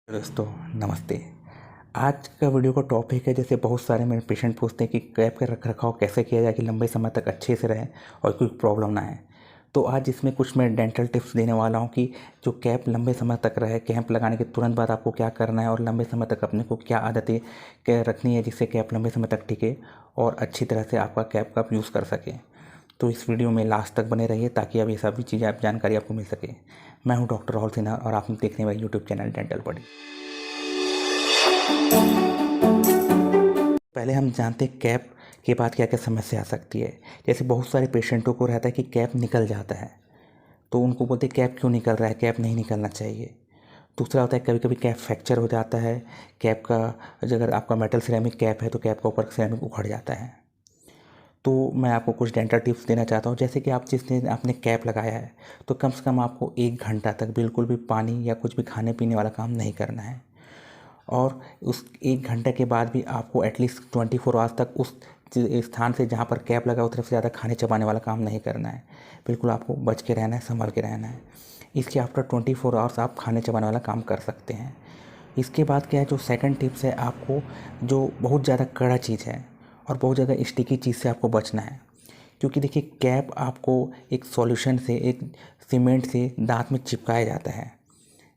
दोस्तों नमस्ते। आज का वीडियो का टॉपिक है, जैसे बहुत सारे मेरे पेशेंट पूछते हैं कि कैप का रख रखाव कैसे किया जाए कि लंबे समय तक अच्छे से रहे और कोई प्रॉब्लम ना आए। तो आज इसमें कुछ मैं डेंटल टिप्स देने वाला हूं कि जो कैप लंबे समय तक रहे, कैप लगाने के तुरंत बाद आपको क्या करना है और लंबे समय तक अपने को क्या आदतें रखनी है जिससे कैप लंबे समय तक टिके और अच्छी तरह से आपका कैप का आप यूज़ कर सकें। तो इस वीडियो में लास्ट तक बने रहिए ताकि अब ये सभी चीज़ें आप जानकारी आपको मिल सके। मैं हूं डॉक्टर राहुल सिन्हा और आप देखने वाले यूट्यूब चैनल डेंटल बॉडी। पहले हम जानते हैं कैप के बाद क्या क्या समस्या आ सकती है। जैसे बहुत सारे पेशेंटों को रहता है कि कैप निकल जाता है, तो उनको बोलते हैं कैप क्यों निकल रहा है, कैप नहीं निकलना चाहिए। दूसरा होता है कभी कभी कैप फ्रैक्चर हो जाता है, कैप का अगर आपका मेटल सिरेमिक कैप है तो कैप का ऊपर सिरेमिक उखड़ जाता है। तो मैं आपको कुछ डेंटल टिप्स देना चाहता हूँ। जैसे कि आप जिस दिन आपने कैप लगाया है तो कम से कम आपको 1 घंटा तक बिल्कुल भी पानी या कुछ भी खाने पीने वाला काम नहीं करना है, और उस 1 घंटे के बाद भी आपको एटलीस्ट 24 आवर्स तक उस स्थान से जहाँ पर कैप लगा उस तरफ से ज़्यादा खाने चबाने वाला काम नहीं करना है। बिल्कुल आपको बच के रहना है, संभल के रहना है। इसके आफ्टर 24 आवर्स आप खाने चबाने वाला काम कर सकते हैं। इसके बाद क्या है, जो सेकंड टिप्स है, आपको जो बहुत ज़्यादा कड़ा चीज़ है और बहुत ज़्यादा स्टिकी चीज़ से आपको बचना है। क्योंकि देखिए कैप आपको एक सॉल्यूशन से, एक सीमेंट से दांत में चिपकाया जाता है,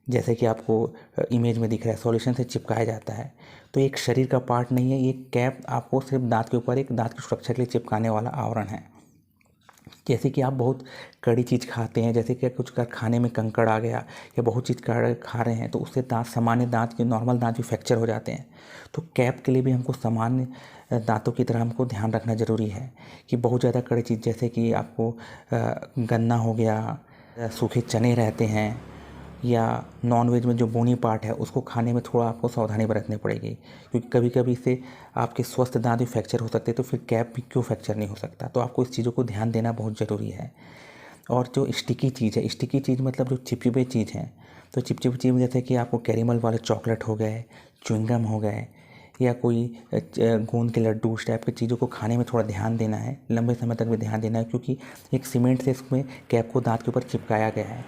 जैसे कि आपको इमेज में दिख रहा है, सॉल्यूशन से चिपकाया जाता है। तो एक शरीर का पार्ट नहीं है, ये कैप आपको सिर्फ दांत के ऊपर एक दांत की सुरक्षा के लिए चिपकाने वाला आवरण है। जैसे कि आप बहुत कड़ी चीज़ खाते हैं, जैसे कि कुछ खाने में कंकड़ आ गया या बहुत चीज़ खा रहे हैं तो उससे दांत, सामान्य दांत के नॉर्मल दांत भी फ्रैक्चर हो जाते हैं। तो कैप के लिए भी हमको सामान्य दांतों की तरह हमको ध्यान रखना ज़रूरी है कि बहुत ज़्यादा कड़ी चीज़, जैसे कि आपको गन्ना हो गया, सूखे चने रहते हैं, या नॉनवेज में जो बोनी पार्ट है उसको खाने में थोड़ा आपको सावधानी बरतनी पड़ेगी, क्योंकि कभी कभी इससे आपके स्वस्थ दांत भी फ्रैक्चर हो सकते हैं। तो फिर कैप भी क्यों फ्रैक्चर नहीं हो सकता। तो आपको इस चीज़ों को ध्यान देना बहुत ज़रूरी है। और जो स्टिकी चीज़ है, स्टिकी चीज़ मतलब जो चिपचिपे चीज़ है, तो चिपचिपी चीज़ जैसे कि आपको कैरेमल वाले चॉकलेट हो गए, च्युइंगम हो गए, या कोई गोंद के लड्डू, उस टाइप की चीज़ों को खाने में थोड़ा ध्यान देना है, लंबे समय तक भी ध्यान देना है, क्योंकि एक सीमेंट से इसमें कैप को दांत के ऊपर चिपकाया गया है।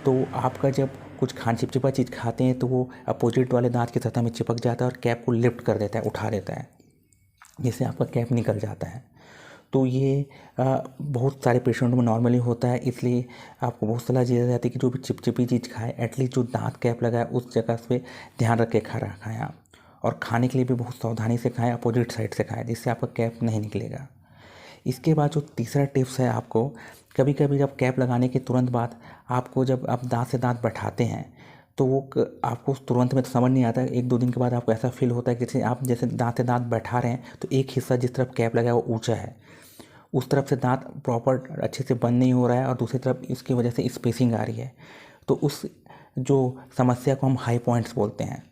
तो आपका जब कुछ चिपचिपा चीज़ खाते हैं तो वो अपोजिट वाले दांत की सतह में चिपक जाता है और कैप को लिफ्ट कर देता है, उठा देता है, जिससे आपका कैप निकल जाता है। तो ये बहुत सारे पेशेंट में नॉर्मली होता है, इसलिए आपको बहुत सलाह दी जाती है कि जो भी चिपचिपी चीज़ खाए, एटलीस्ट जो दांत कैप लगा है उस जगह पे ध्यान रख के खाएँ आप। और खाने के लिए भी बहुत सावधानी से खाएँ, अपोजिट साइड से खाएँ, जिससे आपका कैप नहीं निकलेगा। इसके बाद जो तीसरा टिप्स है, आपको कभी कभी जब कैप लगाने के तुरंत बाद आपको, जब आप दांत से दांत बैठाते हैं तो वो आपको तुरंत में तो समझ नहीं आता है, 1-2 दिन के बाद आपको ऐसा फील होता है कि जैसे आप दांत से दांत बैठा रहे हैं तो एक हिस्सा जिस तरफ कैप लगा है वो ऊंचा है, उस तरफ से दांत प्रॉपर अच्छे से बंद नहीं हो रहा है और दूसरी तरफ इसकी वजह से स्पेसिंग आ रही है। तो उस जो समस्या को हम हाई पॉइंट्स बोलते हैं।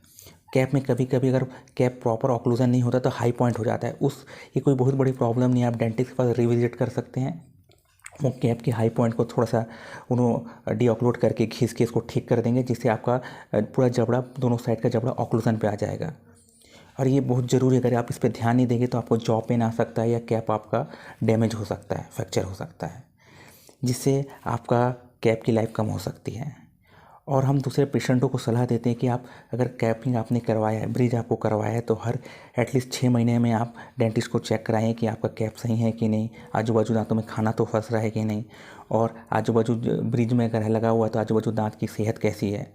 कैप में कभी कभी अगर कैप प्रॉपर ऑक्लूजन नहीं होता तो हाई पॉइंट हो जाता है। ये कोई बहुत बड़ी प्रॉब्लम नहीं है, आप डेंटिस्ट के पास रिविजिट कर सकते हैं। वो कैप के हाई पॉइंट को थोड़ा सा उन्होंने डीऑक्लूड करके घिस के इसको ठीक कर देंगे, जिससे आपका पूरा जबड़ा, दोनों साइड का जबड़ा ऑक्लूजन पे आ जाएगा। और ये बहुत ज़रूरी है, अगर आप इस पर ध्यान नहीं देंगे तो आपको जॉ पेन आ सकता है या कैप आपका डैमेज हो सकता है, फ्रैक्चर हो सकता है, जिससे आपका कैप की लाइफ कम हो सकती है। और हम दूसरे पेशेंटों को सलाह देते हैं कि आप अगर कैपिंग आपने करवाया है, ब्रिज आपको करवाया है, तो हर एटलीस्ट 6 महीने में आप डेंटिस्ट को चेक कराएं कि आपका कैप सही है कि नहीं, आजू बाजू दांतों में खाना तो फंस रहा है कि नहीं, और आजू बाजू ब्रिज में अगर है लगा हुआ है तो आजू बाजू दांत की सेहत कैसी है।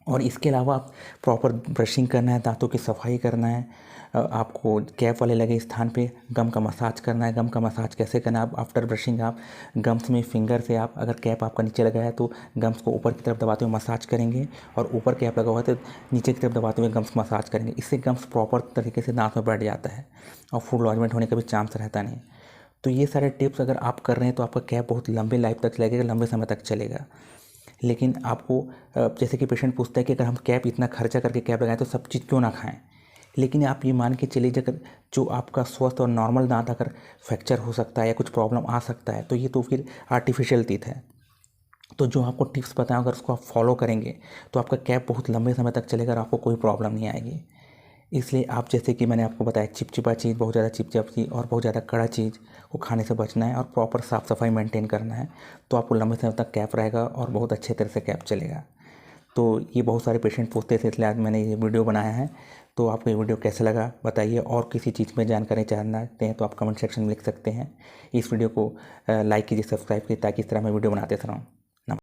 और इसके अलावा आप प्रॉपर ब्रशिंग करना है, दांतों की सफाई करना है, आपको कैप वाले लगे स्थान पे गम का मसाज करना है। गम का मसाज कैसे करना है, आप आफ्टर ब्रशिंग आप गम्स में फिंगर से, आप अगर कैप आपका नीचे लगा है तो गम्स को ऊपर की तरफ दबाते हुए मसाज करेंगे, और ऊपर कैप लगा हुआ है तो नीचे की तरफ दबाते हुए गम्स मसाज करेंगे। इससे गम्स प्रॉपर तरीके से दांत में बैठ जाता है और फूड लॉजमेंट होने का भी चांस रहता नहीं। तो ये सारे टिप्स अगर आप कर रहे हैं तो आपका कैप बहुत लंबे लाइफ तक चलेगा, लंबे समय तक चलेगा। लेकिन आपको जैसे कि पेशेंट पूछता है कि अगर हम कैप इतना खर्चा करके कैप लगाएं तो सब चीज़ क्यों ना खाएं। लेकिन आप ये मान के चलिए, अगर जो आपका स्वस्थ और नॉर्मल दांत अगर फ्रैक्चर हो सकता है या कुछ प्रॉब्लम आ सकता है तो ये तो फिर आर्टिफिशियल टीथ है। तो जो आपको टिप्स बताएं अगर उसको आप फॉलो करेंगे तो आपका कैप बहुत लंबे समय तक चलेगा और आपको कोई प्रॉब्लम नहीं आएगी। इसलिए आप, जैसे कि मैंने आपको बताया, चिपचिपा चीज़, बहुत ज़्यादा चिपचिप चीज़ और बहुत ज़्यादा कड़ा चीज़ को खाने से बचना है और प्रॉपर साफ़ सफाई मेंटेन करना है, तो आपको लंबे समय तक कैप रहेगा और बहुत अच्छे तरह से कैप चलेगा। तो ये बहुत सारे पेशेंट पूछते थे, इसलिए आज मैंने ये वीडियो बनाया है। तो आपको ये वीडियो कैसा लगा बताइए, और किसी चीज़ में जानकारी चाहते हैं तो आप कमेंट सेक्शन में लिख सकते हैं। इस वीडियो को लाइक कीजिए, सब्सक्राइब कीजिए, ताकि इस तरह मैं वीडियो बनाते रहूँ।